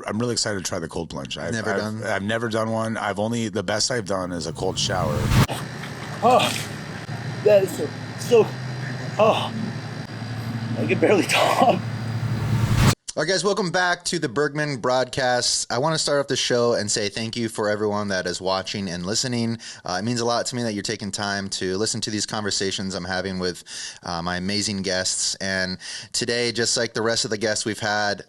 I'm really excited to try the cold plunge. I've never done one. The best I've done is a cold shower. Oh, that is I can barely talk. All right, guys, welcome back to the Bergman broadcast. I want to start off the show and say thank you for everyone that is watching and listening. It means a lot to me that you're taking time to listen to these conversations I'm having with my amazing guests. And today, just like the rest of the guests we've had,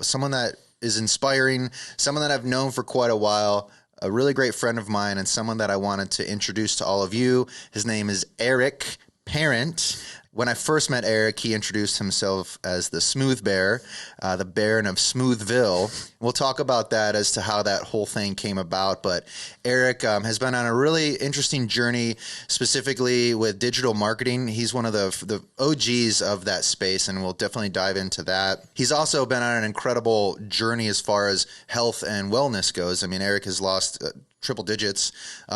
someone that is inspiring, someone that I've known for quite a while, a really great friend of mine, and someone that I wanted to introduce to all of you. His name is Eric Parent. When I first met Eric, he introduced himself as the Smooth Bear, the Baron of Smoothville. We'll talk about that as to how that whole thing came about. But Eric has been on a really interesting journey, specifically with digital marketing. He's one of the OGs of that space, and we'll definitely dive into that. He's also been on an incredible journey as far as health and wellness goes. I mean, Eric has lost triple digits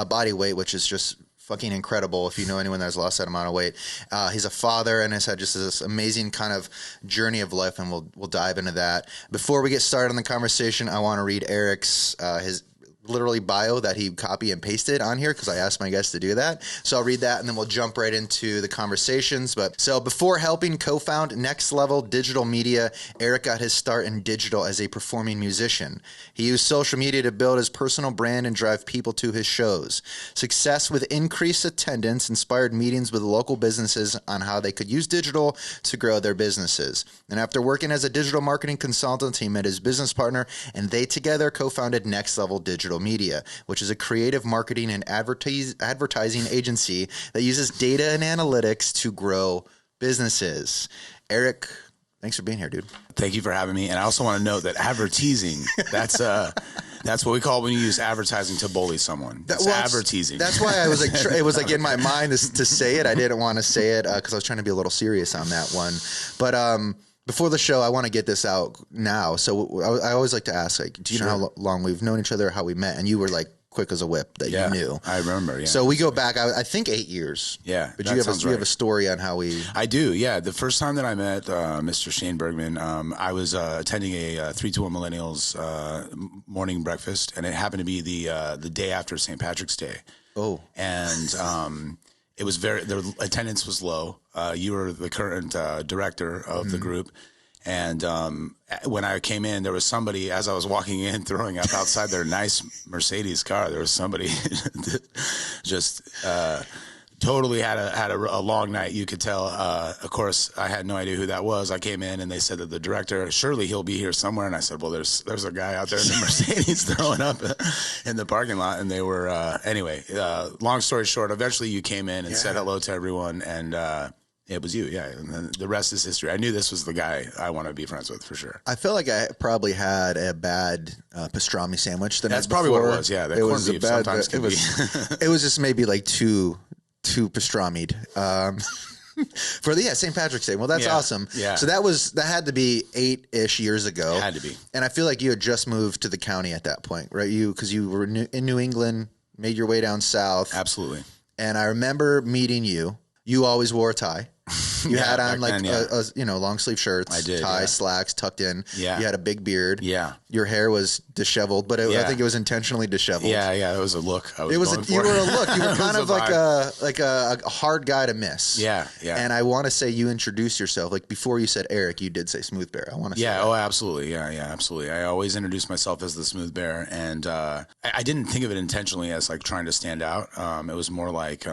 body weight, which is just fucking incredible if you know anyone that's lost that amount of weight. He's a father and has had just this amazing kind of journey of life, and we'll dive into that. Before we get started on the conversation, I want to read Eric's his literally bio that he copy and pasted on here because I asked my guests to do that. So I'll read that and then we'll jump right into the conversations. So before helping co-found Next Level Digital Media, Eric got his start in digital as a performing musician. He used social media to build his personal brand and drive people to his shows. Success with increased attendance inspired meetings with local businesses on how they could use digital to grow their businesses. And after working as a digital marketing consultant, he met his business partner and they together co-founded Next Level Digital Media, which is a creative marketing and advertising agency that uses data and analytics to grow businesses. Eric, thanks for being here, dude. Thank you for having me. And I also want to note that advertising, that's what we call when you use advertising to bully someone. That's advertising. That's why I was like, it was like in my mind to say it. I didn't want to say it because I was trying to be a little serious on that one. But before the show, I want to get this out now. So I always like to ask, like, do you know how long we've known each other, how we met? And you were like quick as a whip that you knew. I remember, yeah. So we go back, I think 8 years. Yeah, but you have a story on how we... I do, yeah. The first time that I met Mr. Shane Bergman, I was attending a 321 Millennials morning breakfast, and it happened to be the day after St. Patrick's Day. Oh. And... it was the attendance was low. You were the current director of the group. And when I came in, there was somebody, as I was walking in, throwing up outside their nice Mercedes car. There was somebody that just totally had a long night. You could tell. Of course, I had no idea who that was. I came in and they said that the director, surely he'll be here somewhere. And I said, well, there's a guy out there in the Mercedes throwing up in the parking lot. And they were, anyway, long story short, eventually you came in and said hello to everyone. And it was you. Yeah. And then the rest is history. I knew this was the guy I want to be friends with for sure. I feel like I probably had a bad pastrami sandwich the night before. That's probably what it was. Yeah. It was a bad, it was just maybe like too pastrami'd for the St. Patrick's Day. Well, that's awesome. Yeah. So that had to be 8-ish years ago. It had to be. And I feel like you had just moved to the county at that point, right? Because you were in New England, made your way down south. Absolutely. And I remember meeting you. You always wore a tie. You had on like long sleeve shirts, I did, tie, slacks tucked in. Yeah. You had a big beard. Yeah. Your hair was disheveled, but I think it was intentionally disheveled. Yeah. It was a look. You were a look. You were kind of like a hard guy to miss. Yeah. Yeah. And I want to say you introduced yourself. Like before you said Eric, you did say Smooth Bear. I want to say that. Oh, absolutely. Yeah, absolutely. I always introduce myself as the Smooth Bear, and I didn't think of it intentionally as like trying to stand out. It was more like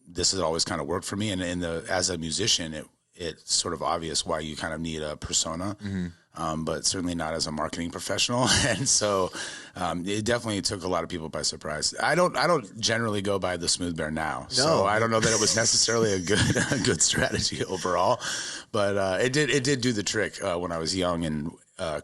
this has always kind of worked for me, and as a musician, it's sort of obvious why you kind of need a persona, but certainly not as a marketing professional. And so it definitely took a lot of people by surprise. I don't generally go by the Smooth Bear now, so I don't know that it was necessarily a good strategy overall, but it did do the trick when I was young and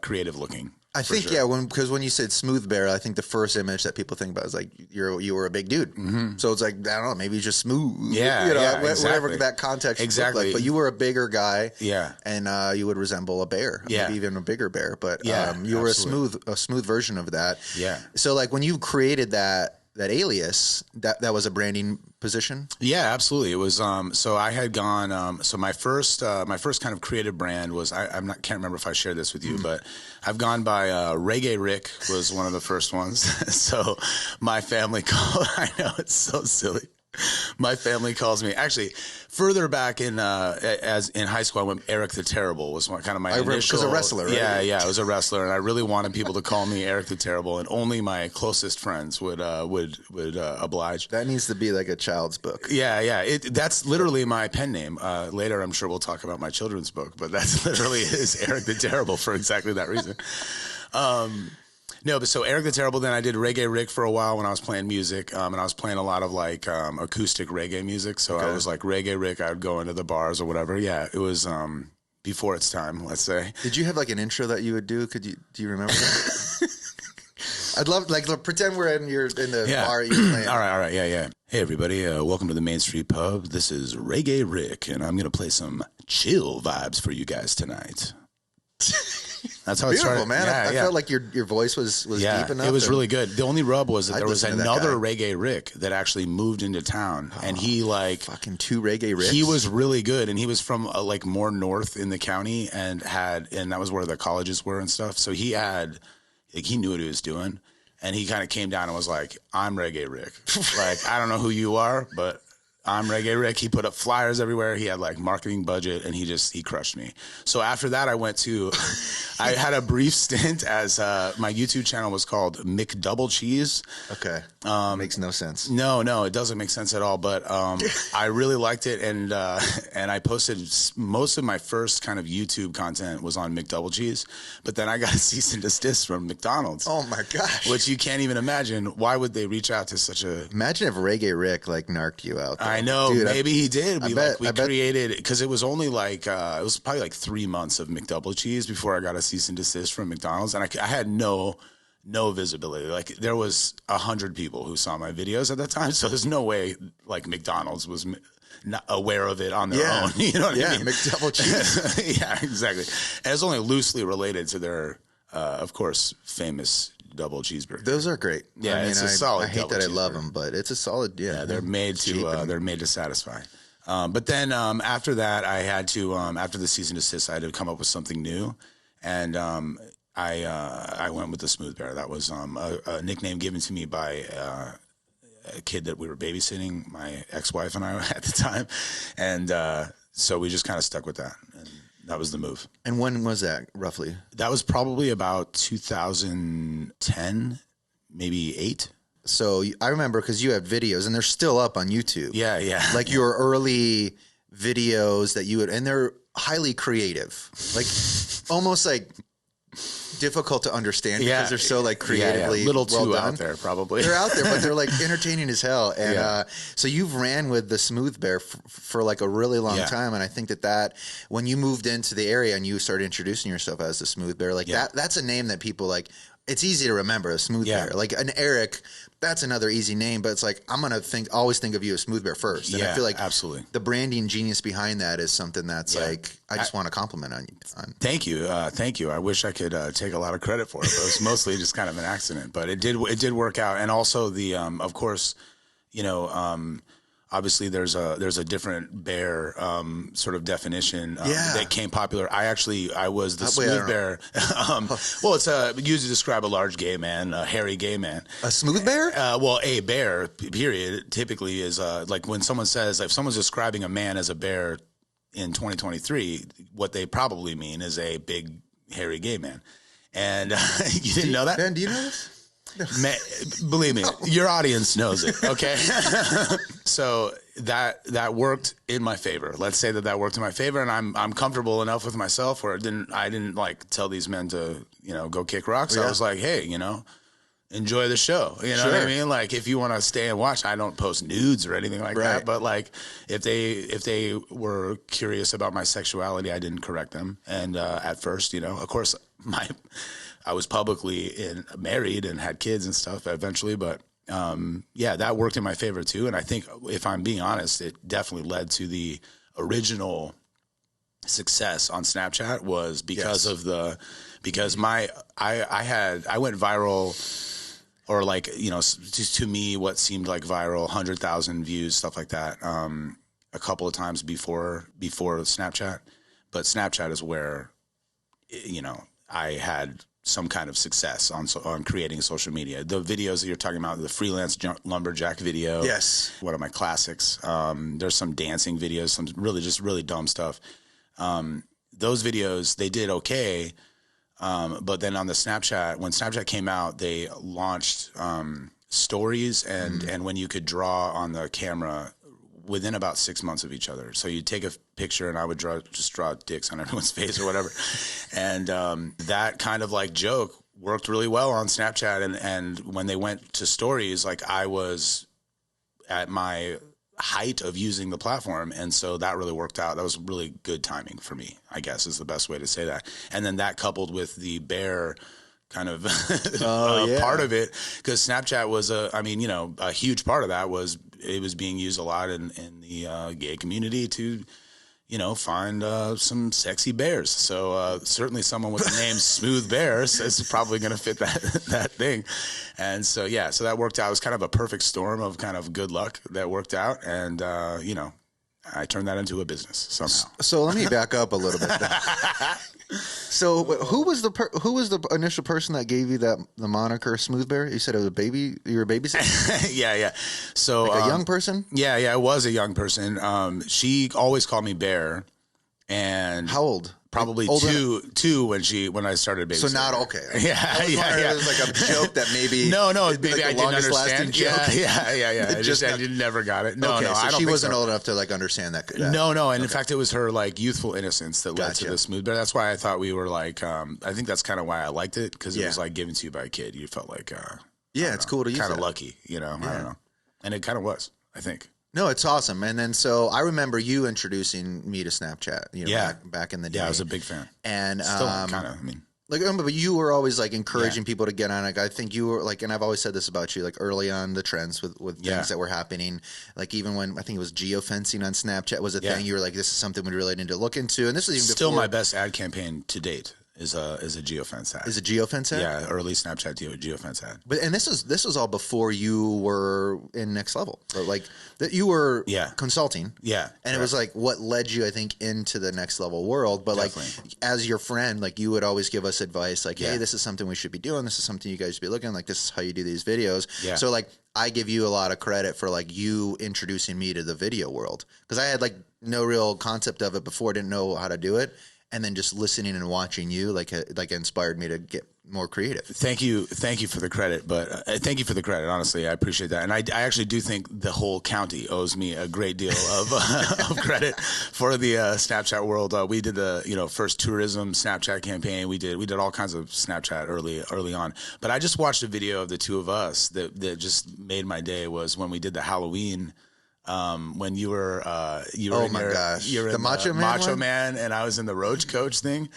creative looking. I think, because when you said Smooth Bear, I think the first image that people think about is like you were a big dude. Mm-hmm. So it's like, I don't know, maybe just smooth. Yeah, whatever that context exactly. Like. But you were a bigger guy. Yeah. And you would resemble a bear. Yeah. Maybe even a bigger bear. But you were a smooth version of that. Yeah. So like when you created that alias, that was a branding position? Yeah, absolutely. It was so I had gone so my first kind of creative brand was can't remember if I shared this with you, but I've gone by Reggae Rick was one of the first ones. So my family called I know it's so silly. My family calls me actually further back in as in high school. I went Eric the Terrible was kind of my initial. Because a wrestler, right? Yeah, I was a wrestler, and I really wanted people to call me Eric the Terrible, and only my closest friends would oblige. That needs to be like a child's book. Yeah. That's literally my pen name. Later, I'm sure we'll talk about my children's book, but that's literally is Eric the Terrible for exactly that reason. No, but so Eric the Terrible, then I did Reggae Rick for a while when I was playing music, and I was playing a lot of like acoustic reggae music. So I was like Reggae Rick. I would go into the bars or whatever. Yeah, it was before its time, let's say. Did you have like an intro that you would do? Do you remember that? I'd love pretend we're in the bar you're playing. All right, yeah. Hey everybody, welcome to the Main Street Pub. This is Reggae Rick, and I'm gonna play some chill vibes for you guys tonight. That's how it started, man. I felt like your voice was deep enough. It was really good. The only rub was that there was another Reggae Rick that actually moved into town, and he fucking two Reggae Ricks. He was really good, and he was from like more north in the county, and that was where the colleges were and stuff. So he knew what he was doing, and he kind of came down and was like, "I'm Reggae Rick. Like I don't know who you are, but." I'm Reggae Rick. He put up flyers everywhere. He had like marketing budget, and he crushed me. So after that, I had a brief stint as my YouTube channel was called McDouble Cheese. Okay, makes no sense. No, it doesn't make sense at all. But I really liked it, and I posted most of my first kind of YouTube content was on McDouble Cheese. But then I got a cease and desist from McDonald's. Oh my gosh! Which you can't even imagine. Why would they reach out to such a? Imagine if Reggae Rick like narked you out. I know. Dude, maybe he did. We created because it was only like it was probably like 3 months of McDouble Cheese before I got a cease and desist from McDonald's, and I had no visibility. Like there was 100 people who saw my videos at that time, so there's no way like McDonald's was not aware of it on their own. You know what I mean? McDouble Cheese. Yeah, exactly. And it's only loosely related to their, of course, famous double cheeseburger. Those are great. Yeah, it's a solid. I hate that I love them, but it's a solid. Yeah, they're made to satisfy. But then after that, I had to after the cease and desist, I had to come up with something new, and I went with the Smooth Bear. That was a nickname given to me by a kid that we were babysitting, my ex-wife and I at the time, and so we just kind of stuck with that. And that was the move. And when was that, roughly? That was probably about 2010, maybe 8. So I remember because you had videos, and they're still up on YouTube. Yeah. Like your early videos that you would, and they're highly creative, like almost like difficult to understand because they're so like creatively little too well done. Out there probably. They're out there, but they're like entertaining as hell. And so you've ran with the Smooth Bear for like a really long time, and I think that when you moved into the area and you started introducing yourself as the Smooth Bear, like that's a name that people like. It's easy to remember, a Smooth Bear. Like an Eric, that's another easy name, but it's like I'm gonna always think of you as Smooth Bear first. And I feel like absolutely the branding genius behind that is something that's like I just want to compliment on you. Thank you. I wish I could take a lot of credit for it, but it was mostly just kind of an accident. But it did work out, and also the of course, obviously there's a different bear sort of definition that came popular. I was the Smooth Bear. Well, it's used to describe a large gay man, a hairy gay man. A smooth bear? Well, a bear, period, typically is like when someone says, if someone's describing a man as a bear in 2023, what they probably mean is a big hairy gay man. And you didn't know that? Ben, do you know this? Man, believe me, your audience knows it. Okay, so that worked in my favor. Let's say that worked in my favor, and I'm comfortable enough with myself where I didn't like tell these men to go kick rocks. I was like, hey, enjoy the show. You know what I mean? Like if you want to stay and watch, I don't post nudes or anything like that. But like if they were curious about my sexuality, I didn't correct them. And at first, of course, I was publicly married and had kids and stuff eventually, but that worked in my favor too. And I think, if I'm being honest, it definitely led to the original success on Snapchat was because of I went viral or like, just to me, what seemed like viral, 100,000 views, stuff like that. A couple of times before Snapchat, but Snapchat is where, I had some kind of success on creating social media. The videos that you're talking about, the freelance lumberjack video. Yes. One of my classics. There's some dancing videos, some really dumb stuff. Those videos, they did okay. But then on the Snapchat, when Snapchat came out, they launched stories and when you could draw on the camera within about 6 months of each other. So you'd take a picture and I would just draw dicks on everyone's face or whatever. And that kind of like joke worked really well on Snapchat. And when they went to stories, like I was at my height of using the platform. And so that really worked out. That was really good timing for me, I guess is the best way to say that. And then that coupled with the bear kind of part of it, because Snapchat was a huge part of that was it was being used a lot in the gay community to, find some sexy bears. So certainly someone with the name Smooth Bears is probably going to fit that thing. And so, so that worked out. It was kind of a perfect storm of kind of good luck that worked out. And, I turned that into a business somehow. So let me back up a little bit. So who was the initial person that gave you the moniker Smooth Bear? You said it was a baby. You were a babysitter. Yeah. So like a young person. Yeah. It was a young person. She always called me Bear. And how old? Probably two when I started babysitting. So not okay. Yeah. It was like a joke that maybe no, maybe like I didn't understand. Joke. Yeah. I never got it. No, so I don't she think wasn't old enough to like understand that. No, and in fact, it was her like youthful innocence that led to the Smooth Bear. That's why I thought we were like. I think that's kind of why I liked it because it was like given to you by a kid. You felt like it's cool to use. Kind of lucky, I don't know, and it kind of was. I think. No, it's awesome. And then so I remember you introducing me to Snapchat, back in the day. Yeah, I was a big fan. And still kind of, but you were always like encouraging people to get on. Like I think you were like, and I've always said this about you, like early on the trends with things that were happening. Like even when I think it was geofencing on Snapchat was a thing, you were like, this is something we really need to look into. And this is even still before, my best ad campaign to date. Is a geofence ad. Is a geofence ad? Yeah, early Snapchat geofence ad. But and this was all before you were in Next Level. But like that you were consulting. Yeah. And it was like what led you, I think, into the Next Level world. But definitely. Like as your friend, like you would always give us advice like, hey, this is something we should be doing. This is something you guys should be looking at. Like this is how you do these videos. Yeah. So like I give you a lot of credit for like you introducing me to the video world. Because I had like no real concept of it before, didn't know how to do it. And then just listening and watching you like inspired me to get more creative. Thank you for the credit, but thank you for the credit. Honestly, I appreciate that, and I actually do think the whole county owes me a great deal of of credit for the Snapchat world. We did the first tourism Snapchat campaign. We did all kinds of Snapchat early on. But I just watched a video of the two of us that just made my day. Was when we did the Halloween. When you were oh my gosh, you were the Macho Man, and I was in the Roach Coach thing,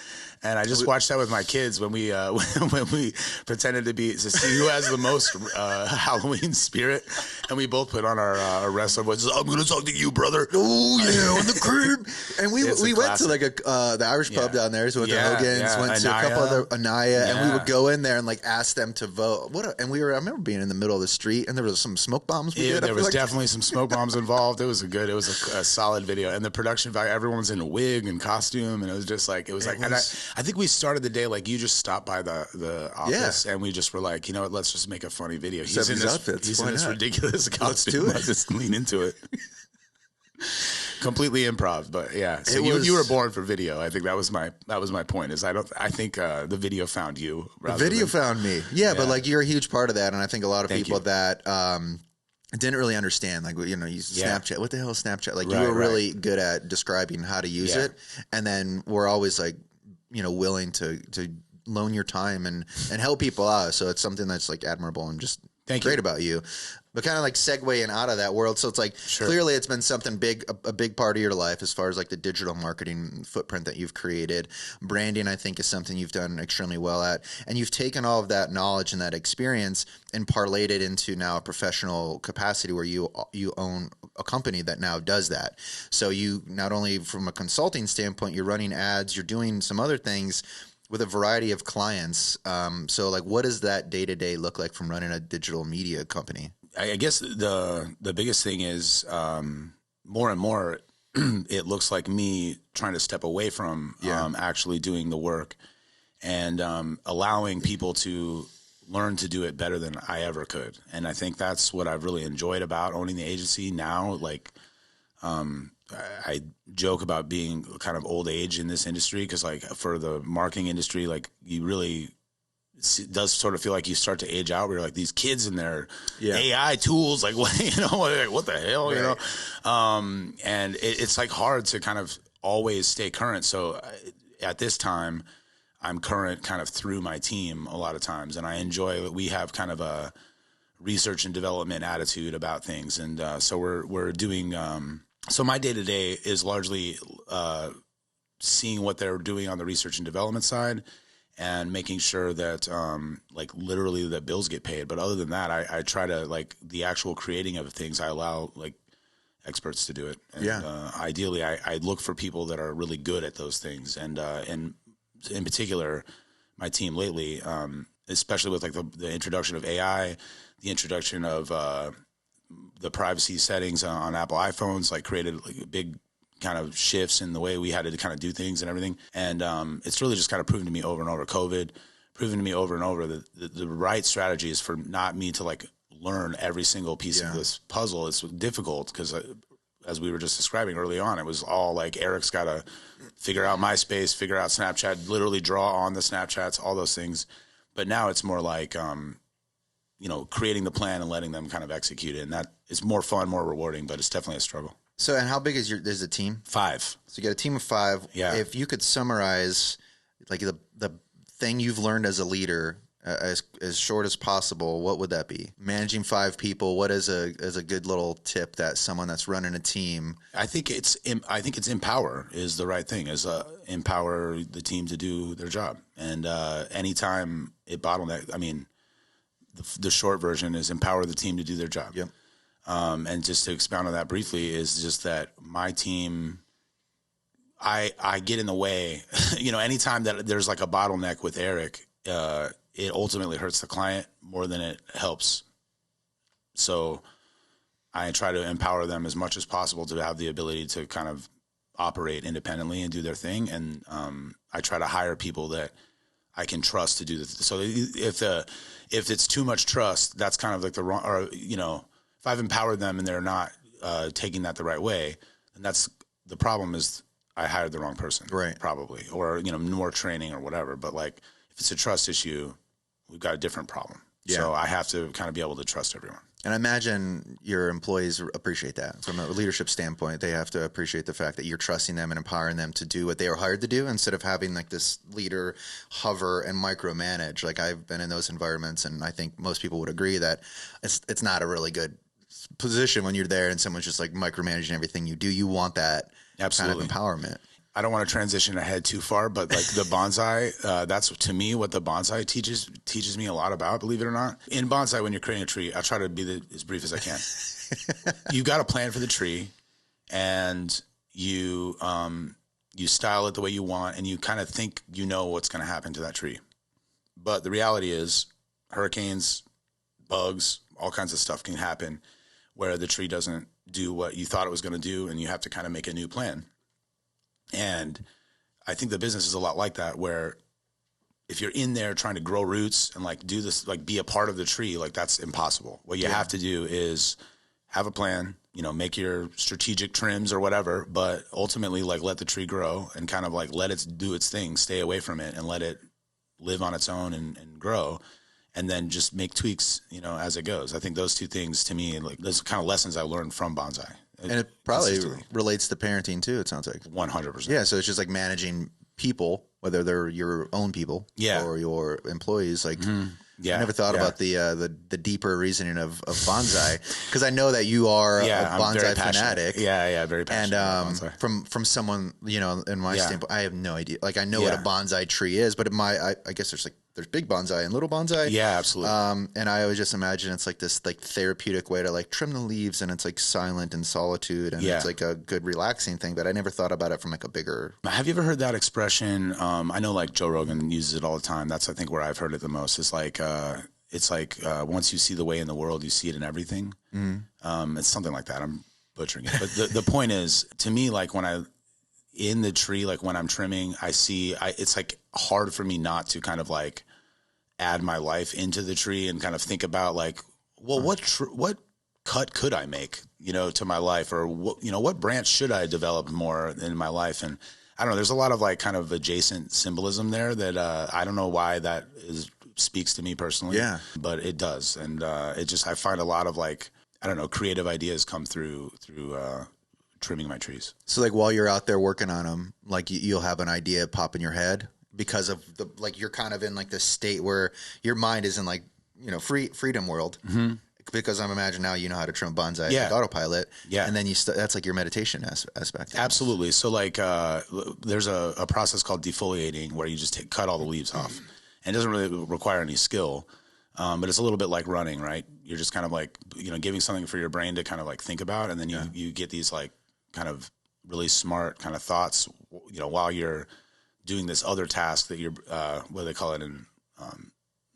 and I just watched that with my kids when we when we pretended to see who has the most Halloween spirit, and we both put on our wrestler voices. I'm gonna talk to you, brother. Oh yeah, on the crib. And we went to like the Irish pub down there. So we went to Hogan's, went to a couple other Anaya, and we would go in there and like ask them to vote. I remember being in the middle of the street, and there was some smoke bombs. There was definitely some smoke bombs involved. It was a solid video, and the production value. Everyone was in a wig and costume, and it was just like and I think we started the day like you just stopped by the office, and we just were like, what, let's just make a funny video. He's in this ridiculous costume. Let's just lean into it. Completely improv, but yeah. So you were born for video. I think that was my point. I think the video found you. The video found me. Yeah, but like you're a huge part of that, and I think a lot of people that didn't really understand, like, Snapchat. What the hell is Snapchat? Like, you were really good at describing how to use it, and then we're always like, willing to loan your time and help people out. So it's something that's like admirable and just great about you. But kind of like segueing out of that world. So it's like clearly it's been something big, a big part of your life as far as like the digital marketing footprint that you've created. Branding, I think, is something you've done extremely well at. And you've taken all of that knowledge and that experience and parlayed it into now a professional capacity where you own a company that now does that. So you not only from a consulting standpoint, you're running ads, you're doing some other things. with a variety of clients. So like, what does that day to day look like from running a digital media company? I guess the biggest thing is more and more it looks like me trying to step away from actually doing the work and allowing people to learn to do it better than I ever could. And I think that's what I've really enjoyed about owning the agency now. Like, I joke about being kind of old age in this industry because, like, for the marketing industry, like, you really it does sort of feel like you start to age out where you're like these kids and their AI tools, like, what, what the hell, and it's like hard to kind of always stay current. So at this time, I'm current kind of through my team a lot of times, and I enjoy that we have kind of a research and development attitude about things. And so we're doing, so my day-to-day is largely seeing what they're doing on the research and development side and making sure that like literally that bills get paid. But other than that, I try to, like, the actual creating of things, I allow like experts to do it. And, ideally I look for people that are really good at those things. And in particular, my team lately, especially with like the introduction of AI, the introduction of the privacy settings on Apple iPhones, like, created like a big kind of shifts in the way we had to kind of do things and everything. And it's really just kind of proven to me over and over, COVID, proven to me over and over that the right strategy is for not me to like learn every single piece of this puzzle. It's difficult because as we were just describing early on, it was all like Eric's got to figure out MySpace, figure out Snapchat, literally draw on the Snapchats, all those things. But now it's more like, creating the plan and letting them kind of execute it. And that is more fun, more rewarding, but it's definitely a struggle. So, and how big is there's a team? 5. So you got a team of 5. Yeah. If you could summarize like the thing you've learned as a leader as short as possible, what would that be? Managing 5 people. What is a good little tip that someone that's running a team? I think it's empower is the right thing. Is empower the team to do their job. And anytime it bottleneck, I mean, the short version is empower the team to do their job. Yep. And just to expound on that briefly is just that my team, I get in the way, anytime that there's like a bottleneck with Eric, it ultimately hurts the client more than it helps. So I try to empower them as much as possible to have the ability to kind of operate independently and do their thing. And I try to hire people that I can trust to do this. So if it's too much trust, that's kind of like the wrong, or, if I've empowered them and they're not taking that the right way, then that's the problem is I hired the wrong person. Right. Probably. Or, more training or whatever. But like, if it's a trust issue, we've got a different problem. Yeah. So I have to kind of be able to trust everyone. And I imagine your employees appreciate that from a leadership standpoint. They have to appreciate the fact that you're trusting them and empowering them to do what they were hired to do instead of having like this leader hover and micromanage. Like, I've been in those environments, and I think most people would agree that it's not a really good position when you're there and someone's just like micromanaging everything you do. You want that Absolutely. kind of empowerment. I don't want to transition ahead too far, but like the bonsai, that's to me what the bonsai teaches me a lot about, believe it or not. In bonsai, when you're creating a tree, I try to be as brief as I can. You've got a plan for the tree, and you style it the way you want, and you kind of think what's going to happen to that tree. But the reality is hurricanes, bugs, all kinds of stuff can happen where the tree doesn't do what you thought it was going to do, and you have to kind of make a new plan. And I think the business is a lot like that, where if you're in there trying to grow roots and like do this, like be a part of the tree, like that's impossible. What you have to do is have a plan, make your strategic trims or whatever, but ultimately like let the tree grow and kind of like let it do its thing, stay away from it and let it live on its own and grow. And then just make tweaks, as it goes. I think those two things to me, like those kind of lessons I learned from bonsai. And it probably relates to parenting too, it sounds like. 100%. Yeah, so it's just like managing people, whether they're your own people or your employees. Like, I never thought about the deeper reasoning of bonsai, because I know that you are a bonsai fanatic. Yeah, very passionate. And from someone, in my standpoint, I have no idea. Like, I know what a bonsai tree is, but I guess there's like there's big bonsai and little bonsai. Yeah, absolutely. And I always just imagine it's like this like therapeutic way to like trim the leaves, and it's like silent and solitude, and it's like a good relaxing thing. But I never thought about it from like a bigger. Have you ever heard that expression? I know like Joe Rogan uses it all the time. That's I think where I've heard it the most. It's like once you see the way in the world, you see it in everything. It's something like that. I'm butchering it, but the point is, to me, like when I in the tree, like when I'm trimming, it's like hard for me not to kind of like add my life into the tree and kind of think about like, well, what cut could I make, to my life, or what branch should I develop more in my life? And I don't know, there's a lot of like kind of adjacent symbolism there that I don't know why that speaks to me personally. Yeah, but it does. And I find a lot of like, I don't know, creative ideas come through trimming my trees. So like while you're out there working on them, like you'll have an idea pop in your head because of the, like you're kind of in like this state where your mind is in like, freedom world. Because I'm imagining now you know how to trim bonsai with autopilot. Yeah. And then that's like your meditation aspect. Absolutely. So like there's a process called defoliating where you just cut all the leaves off. And it doesn't really require any skill. But it's a little bit like running, right? You're just kind of like, giving something for your brain to kind of like think about. And then you get these like kind of really smart kind of thoughts, while you're doing this other task that you're, what do they call it in,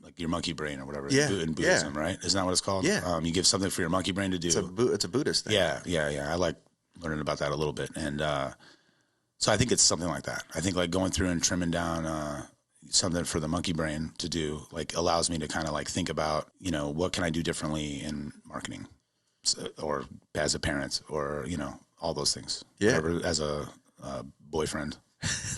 like your monkey brain or whatever in Buddhism, right? Isn't that what it's called? Yeah. You give something for your monkey brain to do. It's a Buddhist thing. Yeah. I like learning about that a little bit. And, so I think it's something like that. I think like going through and trimming down, something for the monkey brain to do, like allows me to kind of like think about, what can I do differently in marketing or as a parent or, all those things. Yeah. Or as a boyfriend.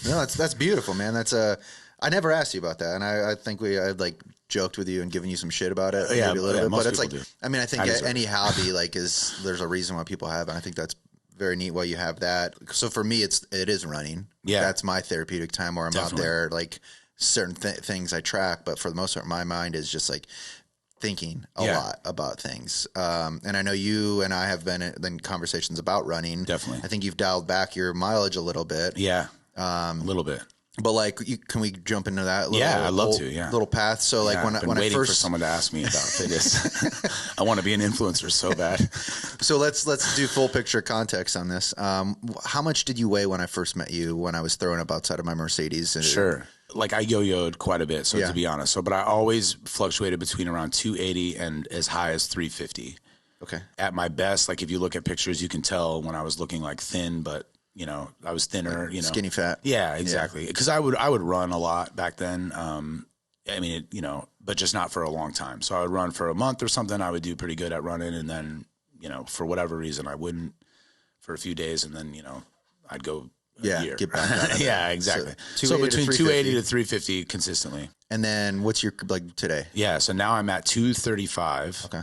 No, that's beautiful, man. I never asked you about that. And I think I'd like joked with you and given you some shit about it. Yeah. Maybe a little bit, but it's like, do. I mean, I think any hobby like there's a reason why people have it. And I think that's very neat why you have that. So for me, it is running. Yeah. That's my therapeutic time where I'm out there, like certain things I track, but for the most part, my mind is just like thinking a lot about things. And I know you and I have been in conversations about running. Definitely. I think you've dialed back your mileage a little bit. Yeah. A little bit. But like, can we jump into that? I'd love to. Yeah. Little path. So like when I waiting first for someone to ask me about fitness, I want to be an influencer so bad. So let's do full picture context on this. How much did you weigh when I first met you? When I was throwing up outside of my Mercedes? Sure. Like I yo-yoed quite a bit. So to be honest, but I always fluctuated between around 280 and as high as 350. Okay. At my best, like if you look at pictures, you can tell when I was looking like thin, but I was thinner, skinny fat. Yeah, exactly. Because I would run a lot back then. I mean, but just not for a long time. So I would run for a month or something. I would do pretty good at running, and then for whatever reason, I wouldn't for a few days, and then I'd go. Year. Get back. Yeah, exactly. So between 280 to 350 consistently. And then what's your like today? Yeah, so now I'm at 235. Okay.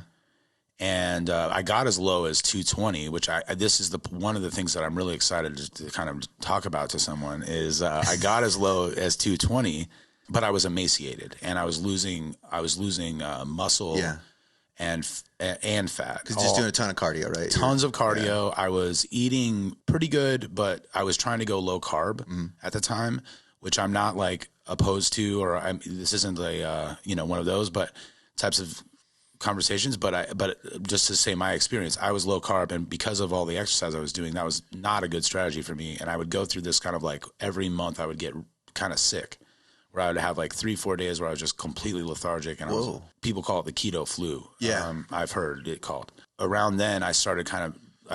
And I got as low as 220, which this is one of the things that I'm really excited to kind of talk about to someone is I got as low as 220, but I was emaciated and I was losing muscle and fat. Because just doing a ton of cardio, right? Tons of cardio. Yeah. I was eating pretty good, but I was trying to go low carb at the time, which I'm not like opposed to, or this isn't a one of those, but types of conversations, but just to say my experience, I was low carb, and because of all the exercise I was doing, that was not a good strategy for me. And I would go through this kind of like every month I would get kind of sick, where I would have like 3-4 days where I was just completely lethargic, and people call it the keto flu. Yeah, I've heard it called. Around then, I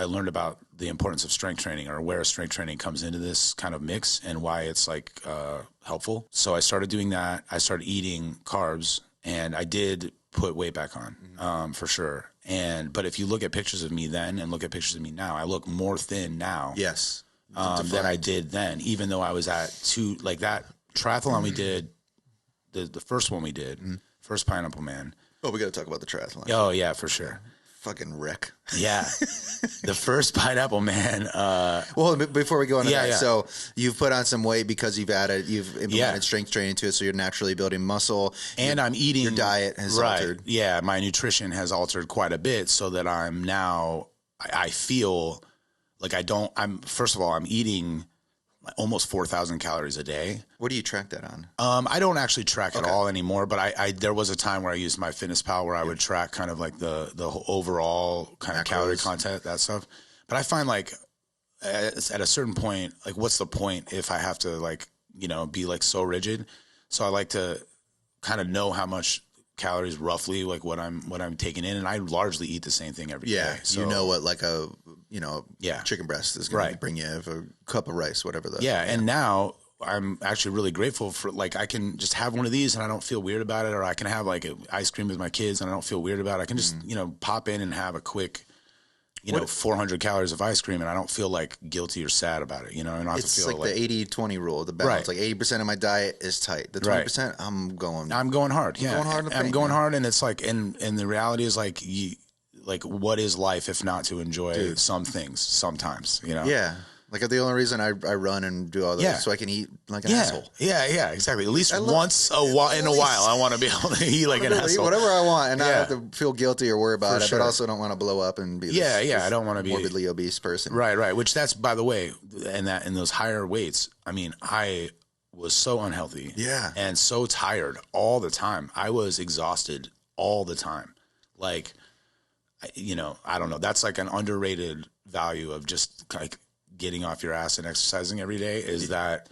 learned about the importance of strength training, or where strength training comes into this kind of mix and why it's like helpful. So I started doing that. I started eating carbs, and I did put weight back on, for sure. But if you look at pictures of me then and look at pictures of me now, I look more thin now. Yes. Than I did then, even though I was at like that triathlon we did, the first one we did, first Pineapple Man. Oh, we got to talk about the triathlon. Oh yeah, for sure. Fucking wreck. Yeah. The first Pineapple Man. Well, before we go on to that, so you've put on some weight because you've implemented strength training to it, so you're naturally building muscle. And I'm eating. Your diet has altered. Yeah, my nutrition has altered quite a bit, so that I feel like first of all, I'm eating almost 4,000 calories a day. What do you track that on? I don't actually track at all anymore, but I there was a time where I used MyFitnessPal where I would track kind of like the overall kind of calorie content, that stuff. But I find like at a certain point, like what's the point if I have to like, you know, be like so rigid? So I like to kind of know how much calories roughly, like what I'm taking in, and I largely eat the same thing every day. So you know what like a chicken breast is going to bring you, a cup of rice, whatever. And now I'm actually really grateful for like I can just have one of these and I don't feel weird about it, or I can have like ice cream with my kids and I don't feel weird about it. I can just pop in and have a quick 400 calories of ice cream and I don't feel like guilty or sad about it, and I don't have to feel like the 80-20 rule, the balance. Like 80% of my diet is tight. The 20% I'm going hard. Yeah. I'm going hard, and it's like and the reality is like what is life if not to enjoy some things sometimes, Yeah. Like the only reason I run and do all this so I can eat like an asshole. Yeah, exactly. At least once in a while, I want to be able to eat like an asshole. Whatever I want, and not have to feel guilty or worry about it, but also don't want to blow up and be this I don't want to be morbidly obese person. Right. Which that's, by the way, in those higher weights, I mean, I was so unhealthy and so tired all the time. I was exhausted all the time. Like, I don't know. That's like an underrated value of just like getting off your ass and exercising every day, is that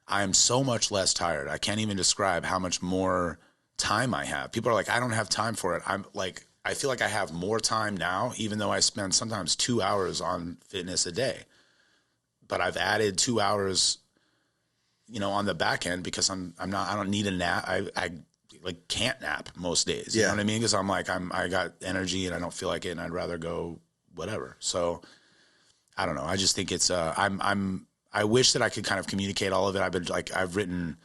I'm so much less tired. I can't even describe how much more time I have. People are like, I don't have time for it. I'm like, I feel like I have more time now, even though I spend sometimes 2 hours on fitness a day, but I've added 2 hours, on the back end because I don't need a nap. I like can't nap most days. You know what I mean? Because I'm like, I got energy and I don't feel like it and I'd rather go whatever. So I don't know. I just think it's, I wish that I could kind of communicate all of it. I've written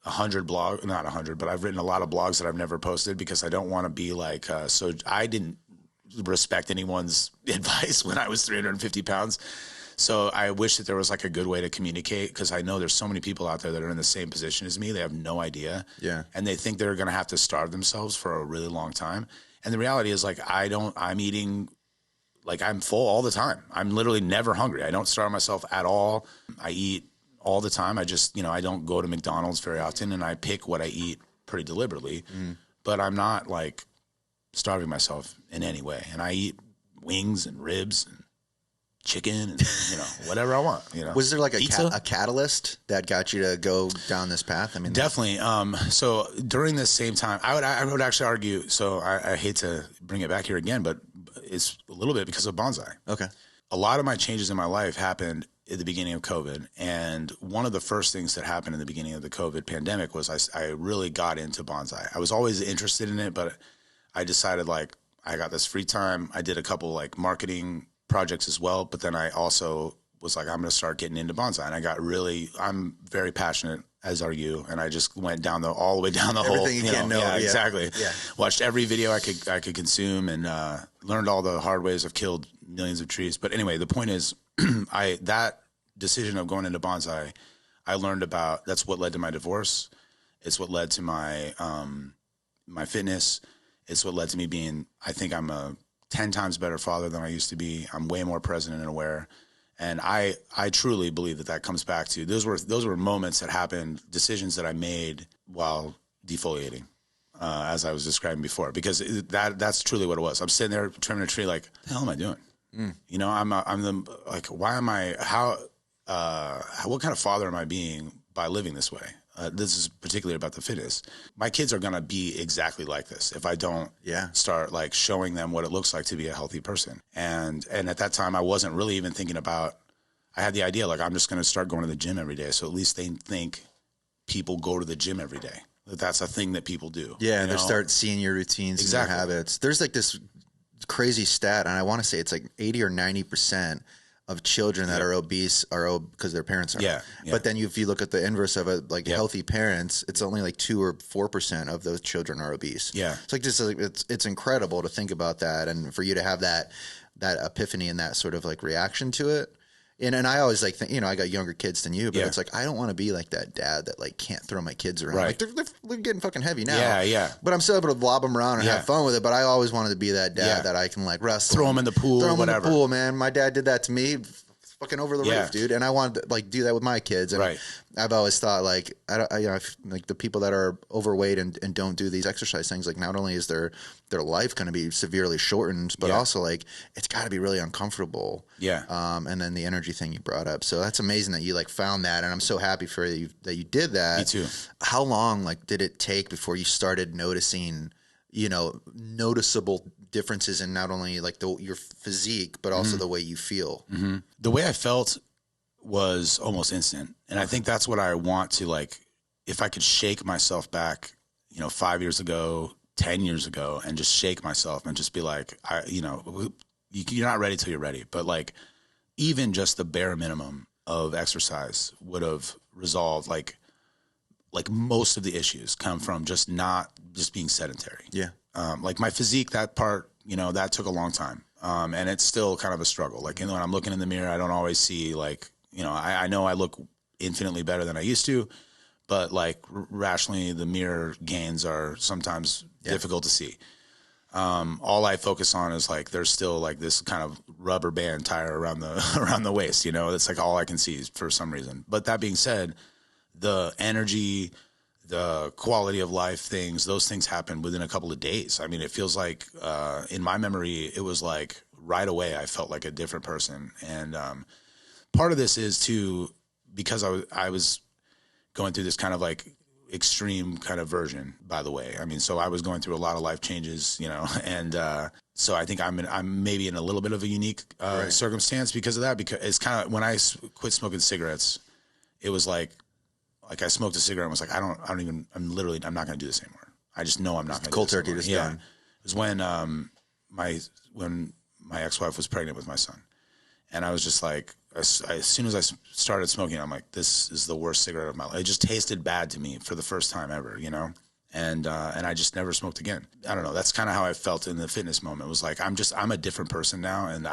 100 blogs, not 100, but I've written a lot of blogs that I've never posted because I don't want to be like, so I didn't respect anyone's advice when I was 350 pounds. So I wish that there was like a good way to communicate, because I know there's so many people out there that are in the same position as me. They have no idea. Yeah. And they think they're going to have to starve themselves for a really long time. And the reality is like, I'm eating, like I'm full all the time. I'm literally never hungry. I don't starve myself at all. I eat all the time. I just, I don't go to McDonald's very often, and I pick what I eat pretty deliberately, but I'm not like starving myself in any way. And I eat wings and ribs and chicken and, whatever I want, Was there like a catalyst that got you to go down this path? I mean, definitely. So during this same time, I would actually argue, so I hate to bring it back here again, but it's a little bit because of Bonsai. Okay. A lot of my changes in my life happened at the beginning of COVID. And one of the first things that happened in the beginning of the COVID pandemic was I really got into Bonsai. I was always interested in it, but I decided like I got this free time. I did a couple like marketing projects as well, but then I also was like, I'm going to start getting into Bonsai. And I'm very passionate, as are you. And I just went all the way down the whole, everything you can know. Yeah, exactly. Yeah. Watched every video I could consume, and learned all the hard ways. I've killed millions of trees. But anyway, the point is, that decision of going into Bonsai, I learned about. That's what led to my divorce. It's what led to my my fitness. It's what led to me being. I think I'm a 10 times better father than I used to be. I'm way more present and aware. And I truly believe that comes back to those were moments that happened, decisions that I made while defoliating, as I was describing before, because that's truly what it was. I'm sitting there trimming a tree, like, what the hell am I doing? What kind of father am I being by living this way? This is particularly about the fitness. My kids are going to be exactly like this if I don't start like showing them what it looks like to be a healthy person. And at that time, I wasn't really even thinking about, I had the idea, like, I'm just going to start going to the gym every day. So at least they think people go to the gym every day. That's a thing that people do. Yeah. And they start seeing your routines and your habits. There's like this crazy stat, and I want to say it's like 80 or 90% of children that are obese are because their parents are. Yeah. But then if you look at the inverse of it, like healthy parents, it's only like 2 or 4% of those children are obese. Yeah. It's like just it's incredible to think about that, and for you to have that epiphany and that sort of like reaction to it. And I always like think, I got younger kids than you, but it's like I don't want to be like that dad that like can't throw my kids around. Right. Like they're getting fucking heavy now. Yeah, yeah. But I'm still able to lob them around and have fun with it. But I always wanted to be that dad that I can like wrestle, throw them in the pool, in the pool, man. My dad did that to me. fucking over the Yeah. roof, dude. And I want to like do that with my kids. And Right. I've always thought like, like the people that are overweight and don't do these exercise things, like not only is their life going to be severely shortened, but Yeah. also like it's got to be really uncomfortable. Yeah. And then the energy thing you brought up. So that's amazing that you like found that. And I'm so happy for you that you did that. Me too. How long like did it take before you started noticing, noticeable differences in not only like your physique, but also the way you feel? Mm-hmm. The way I felt was almost instant. And I think that's what I want to like, if I could shake myself back, 5 years ago, 10 years ago, and just shake myself and just be like, you're not ready till you're ready. But like, even just the bare minimum of exercise would have resolved like most of the issues come from just being sedentary. Yeah. Like my physique, that part, that took a long time. And it's still kind of a struggle. Like, when I'm looking in the mirror, I don't always see like, I know I look infinitely better than I used to, but like rationally the mirror gains are sometimes difficult to see. All I focus on is like, there's still like this kind of rubber band tire around the waist, it's like all I can see for some reason. But that being said, the energy, the quality of life things, those things happen within a couple of days. I mean, it feels like, in my memory, it was like right away, I felt like a different person. And, part of this is too, because I was going through this kind of like extreme kind of version, by the way. I mean, so I was going through a lot of life changes, and, so I think I'm maybe in a little bit of a unique, circumstance because of that, because it's kind of, when I quit smoking cigarettes, it was like I smoked a cigarette and was like, I'm not going to do this anymore. I just know I'm not going to do this cold turkey anymore. just Yeah. done. It was when my ex-wife was pregnant with my son. And I was just like, as soon as I started smoking, I'm like, this is the worst cigarette of my life. It just tasted bad to me for the first time ever, and I just never smoked again. I don't know. That's kind of how I felt in the fitness moment. It was like, I'm a different person now. And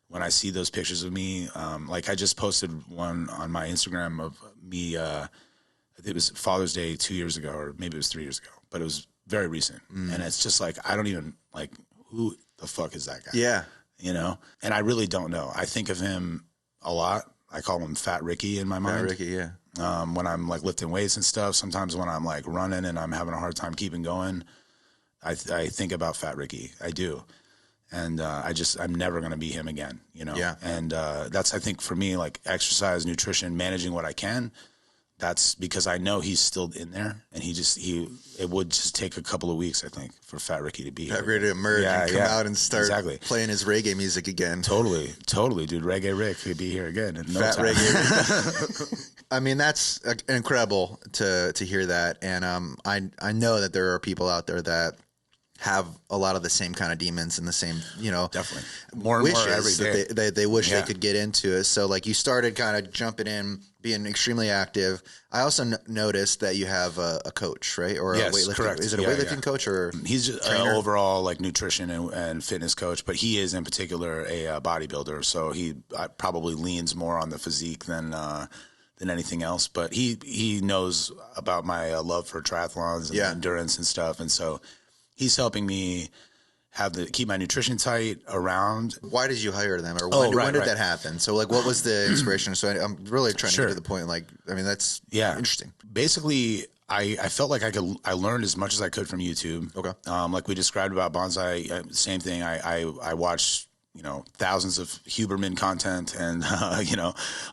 when I see those pictures of me, like I just posted one on my Instagram of me, I think it was Father's Day 2 years ago, or maybe it was 3 years ago, but it was very recent. And it's just like, I don't even like, who the fuck is that guy? Yeah. And I really don't know. I think of him a lot. I call him Fat Ricky in my mind. Fat Ricky, yeah. When I'm like lifting weights and stuff, sometimes when I'm like running and I'm having a hard time keeping going, I think about Fat Ricky. I do. And I'm never going to be him again, Yeah. And that's, I think for me, like exercise, nutrition, managing what I can. That's because I know he's still in there, and it would just take a couple of weeks, I think, for Fat Ricky to be here. Ready to emerge and come out and start playing his reggae music again. Totally, dude. Reggae Rick could be here again in no Fat time. Reggae Rick. I mean, that's incredible to hear that, and I know that there are people out there that have a lot of the same kind of demons and the same, definitely more and more every day. That they wish they could get into it. So like you started kind of jumping in, being extremely active. I also noticed that you have a coach, right? Or yes, a weightlifting. correct. Is it a weightlifting coach or he's just an overall like nutrition and fitness coach, but he is in particular a bodybuilder. So he probably leans more on the physique than anything else. But he knows about my love for triathlons and endurance and stuff, and so he's helping me keep my nutrition tight around. Why did you hire them, or when did that happen? So, like, what was the inspiration? So, I'm really trying to get to the point. Like, I mean, that's interesting. Basically, I felt like I learned as much as I could from YouTube. Okay. Like we described about Bonsai, same thing. I watched thousands of Huberman content and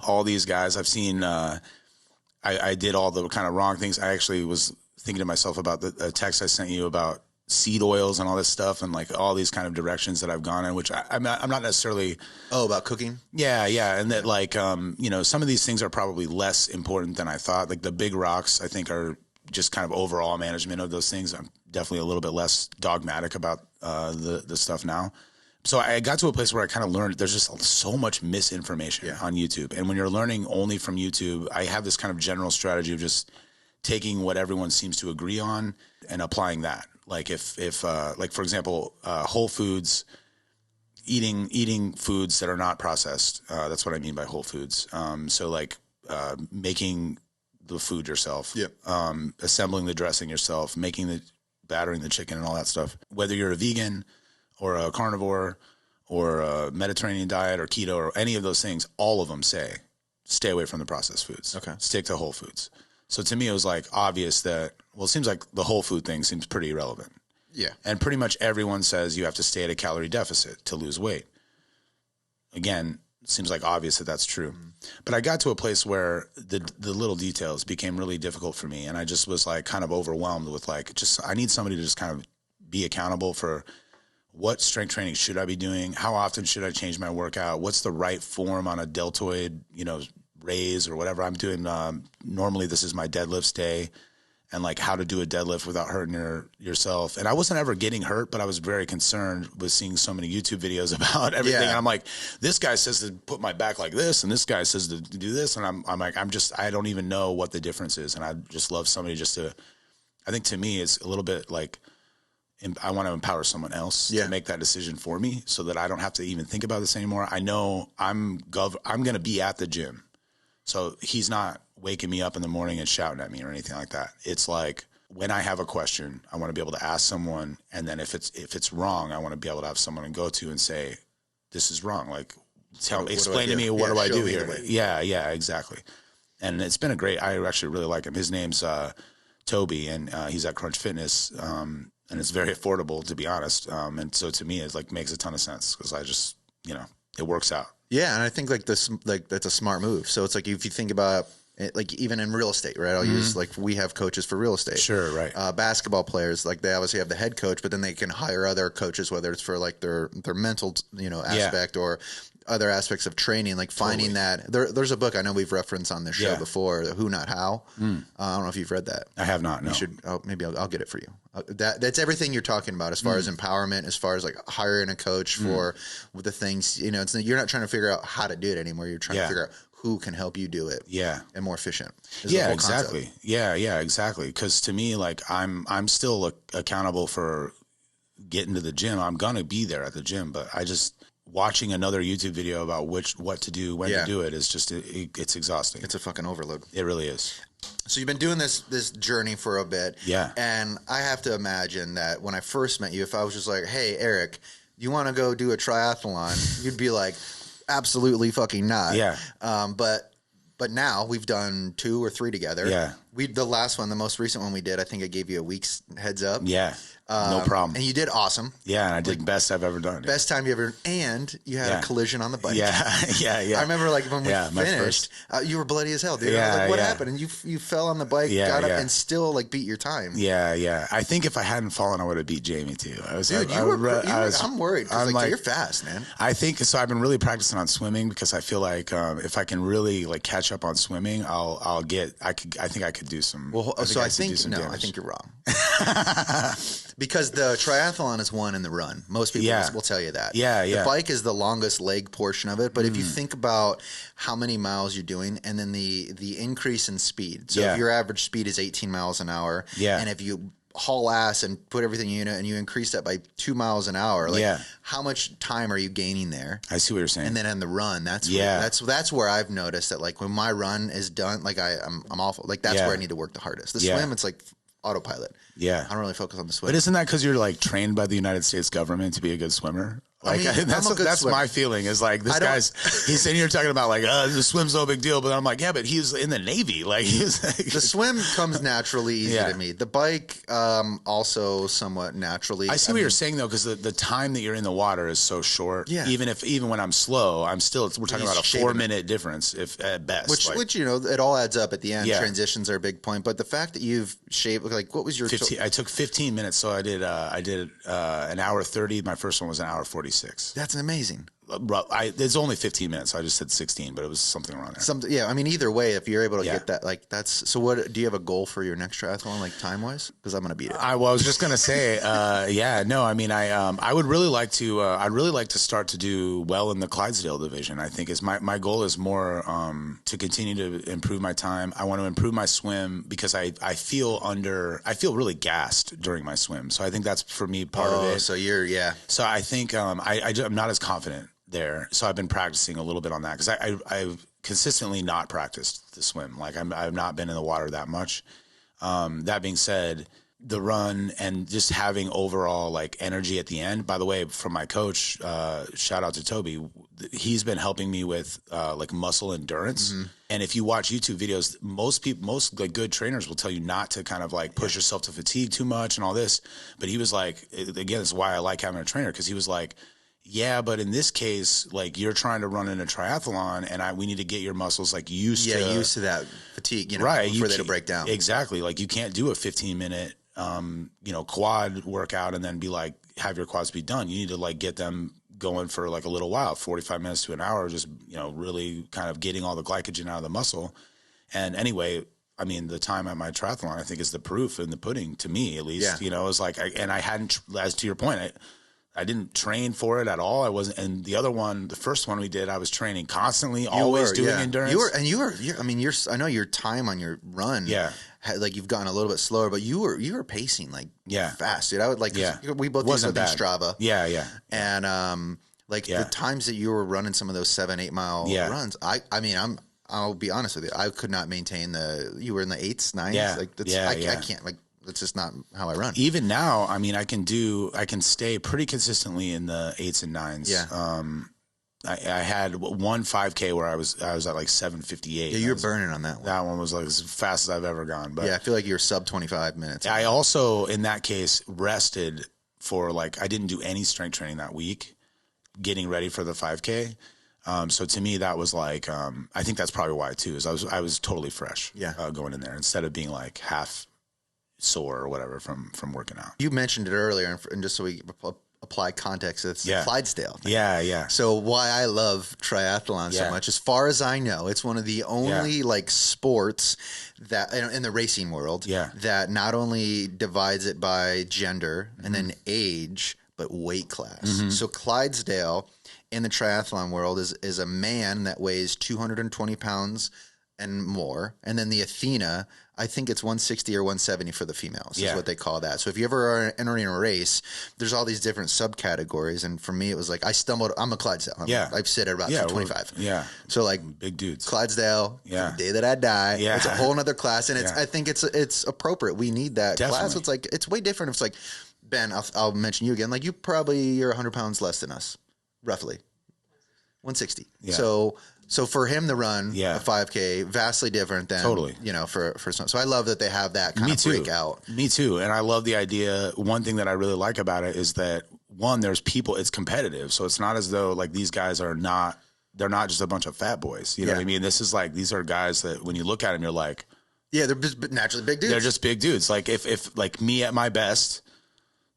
all these guys. I've seen. I did all the kind of wrong things. I actually was thinking to myself about the text I sent you about seed oils and all this stuff and like all these kind of directions that I've gone in, which I'm not necessarily. Oh, about cooking? Yeah. And that like, some of these things are probably less important than I thought. Like the big rocks, I think are just kind of overall management of those things. I'm definitely a little bit less dogmatic about the stuff now. So I got to a place where I kind of learned there's just so much misinformation on YouTube. And when you're learning only from YouTube, I have this kind of general strategy of just taking what everyone seems to agree on and applying that. Like if like for example, whole foods, eating foods that are not processed. That's what I mean by whole foods. So like making the food yourself, assembling the dressing yourself, battering the chicken and all that stuff. Whether you're a vegan or a carnivore or a Mediterranean diet or keto or any of those things, all of them say stay away from the processed foods. Okay. Stick to whole foods. So to me, it was like obvious that, well, it seems like the whole food thing seems pretty irrelevant. Yeah. And pretty much everyone says you have to stay at a calorie deficit to lose weight. Again, it seems like obvious that that's true. But I got to a place where the little details became really difficult for me. And I just was like kind of overwhelmed with like, I need somebody to just kind of be accountable for what strength training should I be doing? How often should I change my workout? What's the right form on a deltoid, raise or whatever I'm doing? Normally this is my deadlifts day, and like how to do a deadlift without hurting yourself. And I wasn't ever getting hurt, but I was very concerned with seeing so many YouTube videos about everything. Yeah. And I'm like, this guy says to put my back like this, and this guy says to do this. And I'm like, I don't even know what the difference is. And I just love somebody I think to me, it's a little bit like, I want to empower someone else to make that decision for me so that I don't have to even think about this anymore. I know I'm going to be at the gym. So he's not waking me up in the morning and shouting at me or anything like that. It's like when I have a question, I want to be able to ask someone. And then if it's wrong, I want to be able to have someone to go to and say, this is wrong. Like, explain to me, what do I do here? Yeah, exactly. And it's been I actually really like him. His name's Toby, and he's at Crunch Fitness. And it's very affordable, to be honest. And so to me, it like makes a ton of sense because I just, it works out. Yeah, and I think that's a smart move. So it's like if you think about it, like even in real estate, right? I'll use like we have coaches for real estate. Sure, right. Basketball players, like they obviously have the head coach, but then they can hire other coaches, whether it's for like their mental, aspect or other aspects of training, like finding that. There's a book I know we've referenced on this show before, Who Not How. I don't know if you've read that. I have not. No. You should. Maybe I'll get it for you. That's everything you're talking about as far as empowerment, as far as like hiring a coach for the things. You're not trying to figure out how to do it anymore. You're trying to figure out who can help you do it. And more efficient. Exactly. Yeah, exactly. Because to me, like I'm still accountable for getting to the gym. I'm gonna be there at the gym, but I just. Watching another YouTube video about what to do, when to do it is just it's exhausting. It's a fucking overload. It really is. So you've been doing this journey for a bit. Yeah. And I have to imagine that when I first met you, if I was just like, hey, Eric, you want to go do a triathlon? You'd be like, absolutely fucking not. Yeah. But now we've done 2 or 3 together. Yeah. The last one, the most recent one we did, I think I gave you a week's heads up. Yeah. No problem. And you did awesome. Yeah, and I did best I've ever done. Best time you ever, and you had a collision on the bike. Yeah. I remember like when we finished, you were bloody as hell, dude. I was like, what happened? And you fell on the bike, got up, and still like beat your time. Yeah. I think if I hadn't fallen, I would have beat Jamie too. I'm worried because like, you're fast, man. I think so. I've been really practicing on swimming because I feel like if I can really like catch up on swimming, I think I could do some. Well, I think you're wrong. Because the triathlon is won in the run. Most people will tell you that. The bike is the longest leg portion of it. But if you think about how many miles you're doing and then the increase in speed. So if your average speed is 18 miles an hour. And if you haul ass and put everything in it and you increase that by 2 miles an hour, how much time are you gaining there? I see what you're saying. And then in the run, that's where I've noticed that like when my run is done, like I'm awful. Like that's where I need to work the hardest. The swim, it's like autopilot. I don't really focus on the swim. But isn't that because you're like trained by the United States government to be a good swimmer? Like that's my feeling is like this he's sitting here talking about like the swim's no big deal, but I'm like but he's in the Navy, like he's like, the swim comes naturally easy to me. The bike also somewhat naturally. I see what you're saying though, because the time that you're in the water is so short. Even when I'm slow, we're talking about a 4-minute difference if at best. Which it all adds up at the end. Transitions are a big point, but the fact that you've shaved like what was your 15? I took 15 minutes, so I did an hour 30. My first one was an hour 46. That's amazing. It's only 15 minutes. So I just said 16, but it was something around there. I mean, either way, if you're able to get that, like that's. So, what do you have a goal for your next triathlon, like time wise? Because I'm gonna beat it. I was just gonna say, no. I mean, I would really like to. I'd really like to start to do well in the Clydesdale division. I think is my goal is more to continue to improve my time. I want to improve my swim because I feel really gassed during my swim. So I think that's for me part of it. So So I think I'm not as confident there. So I've been practicing a little bit on that because I've consistently not practiced the swim. Like I've not been in the water that much. That being said, the run and just having overall like energy at the end. By the way, from my coach, shout out to Toby, he's been helping me with like muscle endurance. And if you watch YouTube videos, most like good trainers will tell you not to kind of like push yourself to fatigue too much and all this. But he was like, again, that's why I like having a trainer, because he was like, yeah, but in this case, like you're trying to run in a triathlon, and we need to get your muscles like used to that fatigue, you know, right, for they to break down. Exactly. Like you can't do a 15-minute, quad workout and then be like, have your quads be done. You need to like get them going for like a little while, 45 minutes to an hour, just, really kind of getting all the glycogen out of the muscle. And anyway, I mean, the time at my triathlon, I think is the proof in the pudding to me, at least, it was like, I hadn't, as to your point, I didn't train for it at all. I wasn't, and the other one, the first one we did, I was training constantly, always doing endurance. I know your time on your run. Like you've gotten a little bit slower, but you were pacing like fast, dude. I would like, we both use something Strava. And, the times that you were running some of those 7-8 mile runs, I'll be honest with you. I could not maintain you were in the 8s, 9s. I can't, like, that's just not how I run. Even now, I mean, I can stay pretty consistently in the 8s and 9s. I had one 5K where I was at like 7:58. Yeah, you were burning on that one. That one was like as fast as I've ever gone. But I feel like you're sub 25 minutes. I also, in that case, rested for like, I didn't do any strength training that week, getting ready for the 5K. So to me, that was like, I think that's probably why too, is I was totally fresh going in there instead of being like half sore or whatever from working out. You mentioned it earlier, and just so we apply context, it's the Clydesdale thing. So why I love triathlon so much, as far as I know, it's one of the only like sports that in the racing world that not only divides it by gender and then age, but weight class. So Clydesdale in the triathlon world is a man that weighs 220 pounds and more, and then the Athena, I think it's 160 or 170 for the females is what they call that. So if you ever are entering a race, there's all these different subcategories. And for me, it was like, I'm a Clydesdale. I've sit at about 225. So like big dudes, Clydesdale, the day that I die, it's a whole nother class. And I think it's appropriate. We need that class. It's like, it's way different. It's like, Ben, I'll mention you again. Like you're 100 pounds less than us, roughly 160. So for him to run a 5K, vastly different than for some. So I love that they have that kind of breakout. Me too. And I love the idea. One thing that I really like about it is that there's people. It's competitive, so it's not as though like these guys they're not just a bunch of fat boys. You know what I mean? This is like, these are guys that when you look at them, you're like, they're just naturally big dudes. They're just big dudes. Like if like me at my best,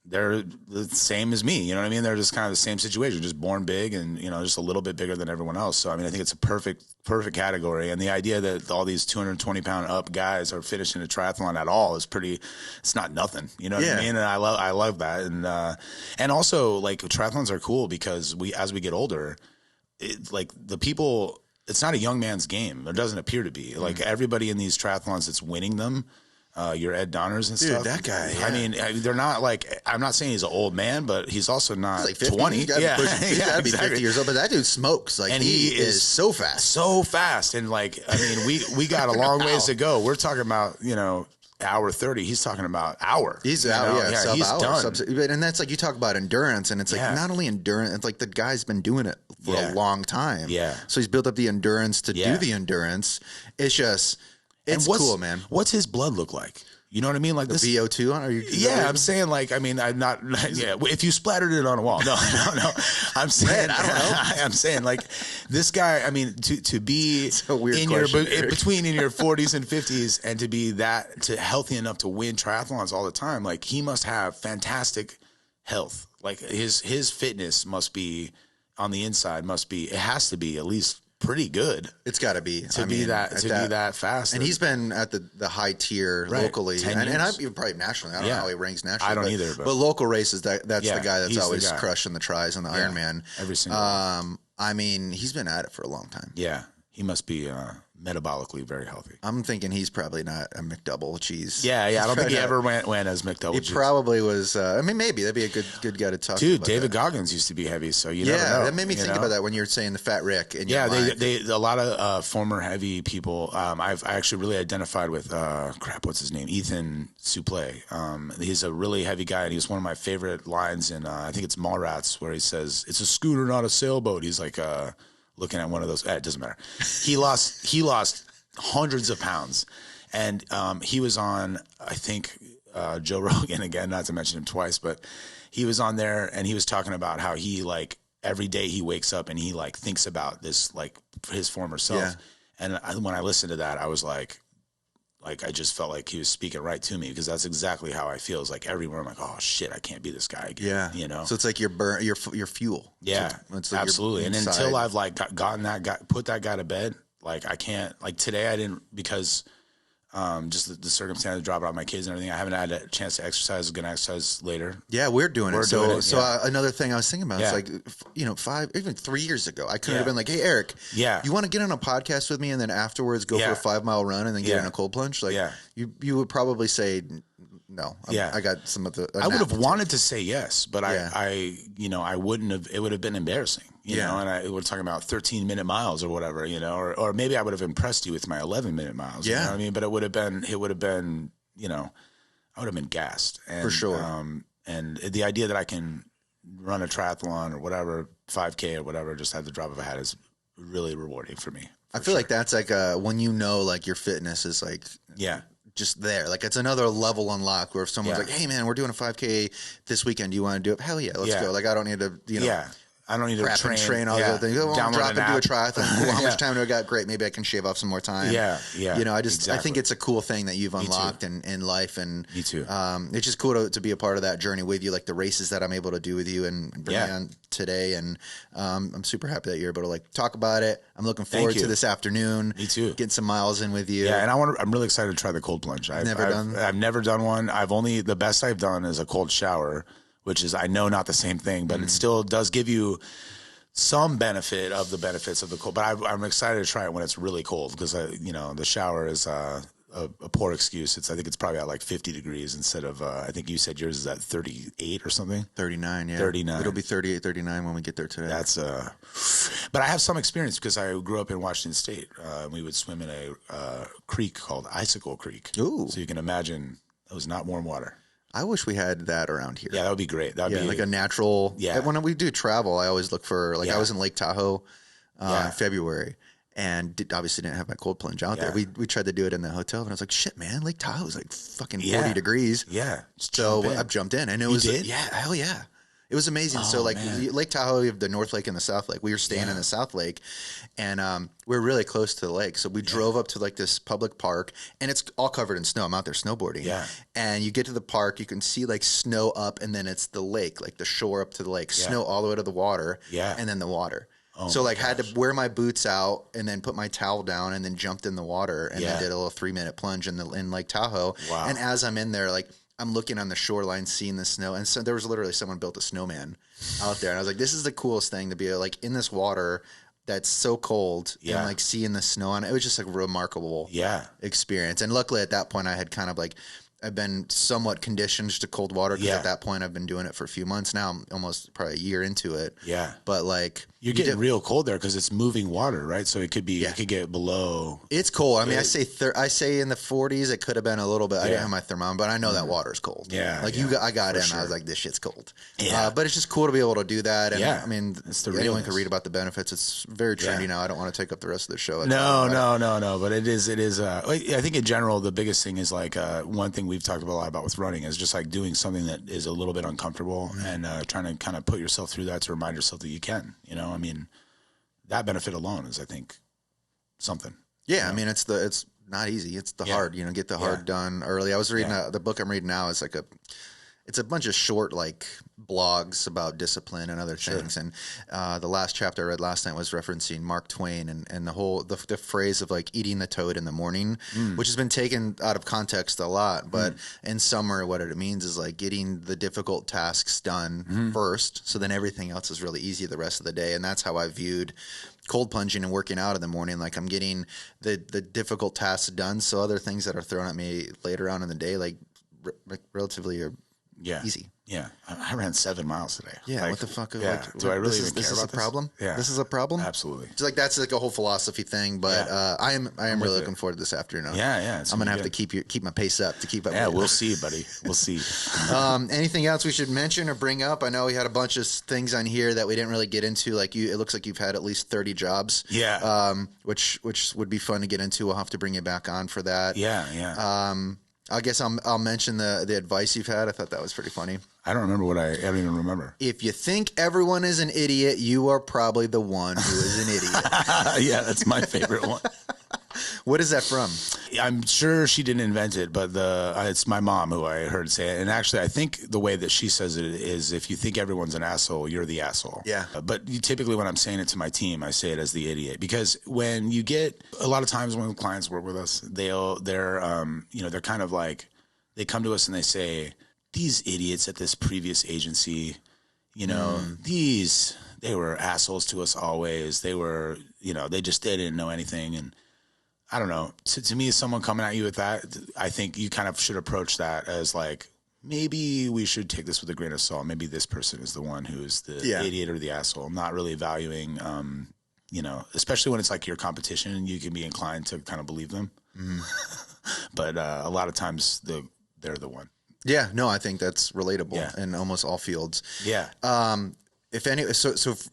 they're the same as me, you know what I mean? They're just kind of the same situation, just born big and, just a little bit bigger than everyone else. So, I mean, I think it's a perfect category. And the idea that all these 220 pound up guys are finishing a triathlon at all is it's not nothing, you know what I mean? And I love that. And also like triathlons are cool because as we get older, it's not a young man's game. It doesn't appear to be. Like everybody in these triathlons that's winning them, your Ed Donners and stuff. Dude, that guy. I mean, they're not like, I'm not saying he's an old man, but he's also not like 50, 20. He's gotta be 50 years old, but that dude smokes. Like, and he is so fast. So fast. And like, I mean, we got a long ways to go. We're talking about, hour 30. He's talking about hour. He's out, he's done. And that's like, you talk about endurance, and it's like not only endurance, it's like the guy's been doing it for a long time. So he's built up the endurance to do the endurance. It's just... It's cool, man. What's his blood look like? You know what I mean? Like the VO2 on? I'm saying like, I mean, I'm not. If you splattered it on a wall, no. I'm saying, I don't know. I'm saying like this guy. I mean, to be in your 40s and 50s, and to be healthy enough to win triathlons all the time, like he must have fantastic health. Like his fitness must be on the inside. It has to be at least pretty good. It's got to be to be that fast. And he's been at the high tier locally, and I'm probably nationally. I don't know how he ranks nationally. I don't either. But local races, that's the guy that's always crushing the tries on the Ironman every single. I mean, he's been at it for a long time. Yeah, he must be metabolically very healthy. I'm thinking he's probably not a McDouble cheese. Yeah. I don't think he ever went as McDouble He cheese. probably was. I mean, maybe that'd be a good guy to talk to. Dude, about David that. Goggins used to be heavy, so you never know. That made me think about that when you were saying the Fat Rick. In your mind. They a lot of former heavy people. I actually really identified with what's his name? Ethan Suplee. He's a really heavy guy, and he was one of my favorite lines in I think it's Mallrats, where he says, "It's a scooter, not a sailboat." He's like looking at one of those. It doesn't matter. He lost hundreds of pounds, and he was on, I think, Joe Rogan again, not to mention him twice, but he was on there, and he was talking about how he, like, every day he wakes up and he, like, thinks about this, like, his former self. Yeah. And when I listened to that, I was like I just felt like he was speaking right to me, because that's exactly how I feel. It's like everywhere I'm like, oh shit, I can't be this guy again. Yeah, you know. So it's like your fuel. Yeah, it's like absolutely. And until I've like put that guy to bed, like I can't. Like today, I didn't, because just the circumstance of dropping off my kids and everything. I haven't had a chance to exercise. I'm gonna exercise later. Yeah, we're doing it. So another thing I was thinking about, yeah. it's like, even 3 years ago, I could have been like, hey, Eric, you want to get on a podcast with me, and then afterwards go for a 5 mile run and then get in a cold plunge? Like, you would probably say no. I got some of the. I would have wanted to say yes, but I wouldn't have. It would have been embarrassing. You know, and we're talking about 13-minute miles or whatever, you know, or maybe I would have impressed you with my 11-minute miles. Yeah. You know what I mean? But it would have been, you know, I would have been gassed. And, for sure. And the idea that I can run a triathlon or whatever, 5K or whatever, just at the drop of a hat is really rewarding for me. I feel like that's like when you know, like, your fitness is like, just there. Like, it's another level unlock where if someone's like, hey man, we're doing a 5K this weekend, do you want to do it? Hell yeah, let's go. Like, I don't need to, you know. Yeah. I don't need to train all the other things. Well, drop and do a triathlon. Cool. How much time do I got? Great. Maybe I can shave off some more time. Yeah. You know, I think it's a cool thing that you've unlocked in life. And me too. It's just cool to be a part of that journey with you, like the races that I'm able to do with you and bring on today. And I'm super happy that you're able to, like, talk about it. I'm looking forward to this afternoon. Me too. Getting some miles in with you. Yeah, and I'm really excited to try the cold plunge. I've never done one. The best I've done is a cold shower, which is, I know, not the same thing, but it still does give you some benefit of the benefits of the cold. But I'm excited to try it when it's really cold, because the shower is a poor excuse. I think it's probably at like 50 degrees instead of I think you said yours is at 38 or something. 39, yeah. 39. It'll be 38, 39 when we get there today. That's but I have some experience because I grew up in Washington State. We would swim in a creek called Icicle Creek. Ooh. So you can imagine it was not warm water. I wish we had that around here. Yeah, that would be great. That would be like a natural. Yeah. When we do travel, I always look for, like, I was in Lake Tahoe in February, and obviously didn't have my cold plunge out there. We tried to do it in the hotel, and I was like, shit, man, Lake Tahoe is like fucking 40 degrees. Yeah. So I jumped in, and it was did? hell yeah. It was amazing. So, like, Lake Tahoe, you have the North Lake and the South Lake. We were staying in the South Lake, and we were really close to the lake. So we drove up to, like, this public park, and it's all covered in snow. I'm out there snowboarding. Yeah. And you get to the park, you can see, like, snow up, and then it's the lake, like the shore up to the lake, snow all the way to the water, and then the water. Oh, so, like, had to wear my boots out and then put my towel down and then jumped in the water and then did a little 3-minute plunge in Lake Tahoe. Wow. And as I'm in there, like, I'm looking on the shoreline, seeing the snow. And so there was literally someone built a snowman out there. And I was like, this is the coolest thing to be, like, in this water that's so cold and, like, seeing the snow on it. It was just, like, a remarkable experience. And luckily at that point I had kind of, like, I've been somewhat conditioned to cold water because at that point I've been doing it for a few months now. I'm almost probably a year into it. Yeah. But, like, you're getting real cold there because it's moving water, right? So it could be, it could get below. It's cold. I mean, I say in the 40s. It could have been a little bit. I didn't have my thermometer, but I know that water's cold. Yeah. Like I got in. Sure. I was like, this shit's cold. Yeah. But it's just cool to be able to do that. And I mean, anyone can read about the benefits. It's very trendy now. I don't want to take up the rest of the show. No. But it is. I think in general, the biggest thing is, like, one thing we've talked a lot about with running is just, like, doing something that is a little bit uncomfortable and trying to kind of put yourself through that to remind yourself that you can, you know, I mean, that benefit alone is, I think, something. Yeah. You know? I mean, it's not easy. It's the hard, you know, get the hard done early. I was reading the book I'm reading now is like it's a bunch of short, like, blogs about discipline and other things. And the last chapter I read last night was referencing Mark Twain and the whole the phrase of, like, eating the toad in the morning, which has been taken out of context a lot. But in summary, what it means is, like, getting the difficult tasks done first, so then everything else is really easy the rest of the day. And that's how I viewed cold plunging and working out in the morning, like I'm getting the difficult tasks done. So other things that are thrown at me later on in the day, like relatively are easy. Yeah, I ran 7 miles today. Yeah, like, what the fuck? Yeah, like, do I really even care this is about a problem? Yeah, this is a problem. Absolutely. It's like that's like a whole philosophy thing. But I am really looking forward to this afternoon. Yeah. I'm gonna have to keep my pace up to keep up. Yeah, we'll see, buddy. We'll see. Anything else we should mention or bring up? I know we had a bunch of things on here that we didn't really get into. Like it looks like you've had at least 30 jobs. Yeah. Which would be fun to get into. We'll have to bring you back on for that. Yeah. I guess I'll mention the advice you've had. I thought that was pretty funny. I don't remember I don't even remember. If you think everyone is an idiot, you are probably the one who is an idiot. Yeah, that's my favorite one. What is that from? I'm sure she didn't invent it, but it's my mom who I heard say it. And actually, I think the way that she says it is, if you think everyone's an asshole, you're the asshole. Yeah. But typically when I'm saying it to my team, I say it as the idiot, because when you get a lot of times when clients work with us, they're kind of like, they come to us and they say, these idiots at this previous agency, they were assholes to us always. They were, they didn't know anything. And I don't know. To me, someone coming at you with that, I think you kind of should approach that as like, maybe we should take this with a grain of salt. Maybe this person is the one who's the idiot or the asshole. Not really valuing, especially when it's like your competition, you can be inclined to kind of believe them. But a lot of times they're the one. Yeah, no, I think that's relatable in almost all fields. Yeah. So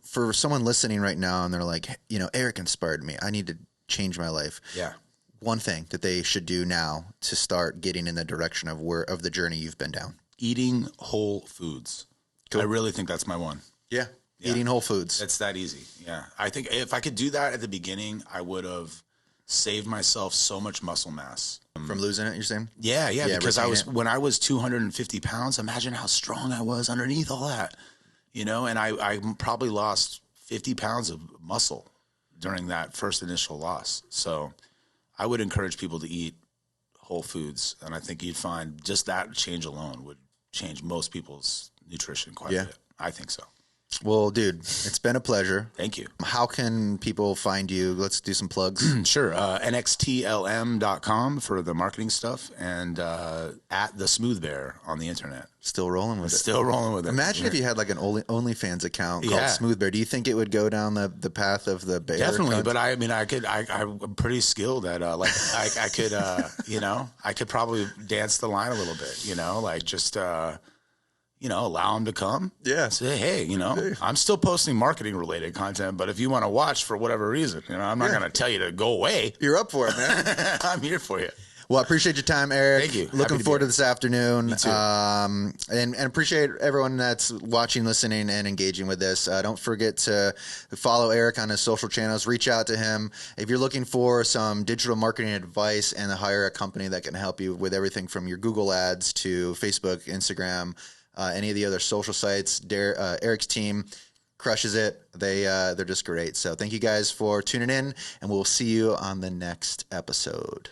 for someone listening right now and they're like, Eric inspired me, I need to change my life. Yeah. One thing that they should do now to start getting in the direction of the journey you've been down. Eating whole foods. Cool. I really think that's my one. Yeah. Eating whole foods. It's that easy. Yeah. I think if I could do that at the beginning, I would have saved myself so much muscle mass. From losing it, you're saying? Yeah, because when I was 250 pounds, imagine how strong I was underneath all that, and I probably lost 50 pounds of muscle during that first initial loss. So I would encourage people to eat whole foods. And I think you'd find just that change alone would change most people's nutrition quite a bit. I think so. Well, dude, it's been a pleasure. Thank you. How can people find you? Let's do some plugs. Sure. nxtlm.com for the marketing stuff, and at the Smooth Bear on the internet. Still rolling with it. Still rolling with it. Imagine if you had like an OnlyFans account called Smooth Bear. Do you think it would go down the path of the bear? Definitely, account? but I'm pretty skilled at I could probably dance the line a little bit, allow them to come. Yeah. Say, hey, I'm still posting marketing related content, but if you want to watch for whatever reason, I'm not going to tell you to go away. You're up for it, man. I'm here for you. Well, I appreciate your time, Eric. Thank you. Looking forward to this afternoon. Me too. And appreciate everyone that's watching, listening, and engaging with this. Don't forget to follow Eric on his social channels. Reach out to him. If you're looking for some digital marketing advice and to hire a company that can help you with everything from your Google ads to Facebook, Instagram, any of the other social sites, Eric's team crushes it. They're just great. So thank you guys for tuning in, and we'll see you on the next episode.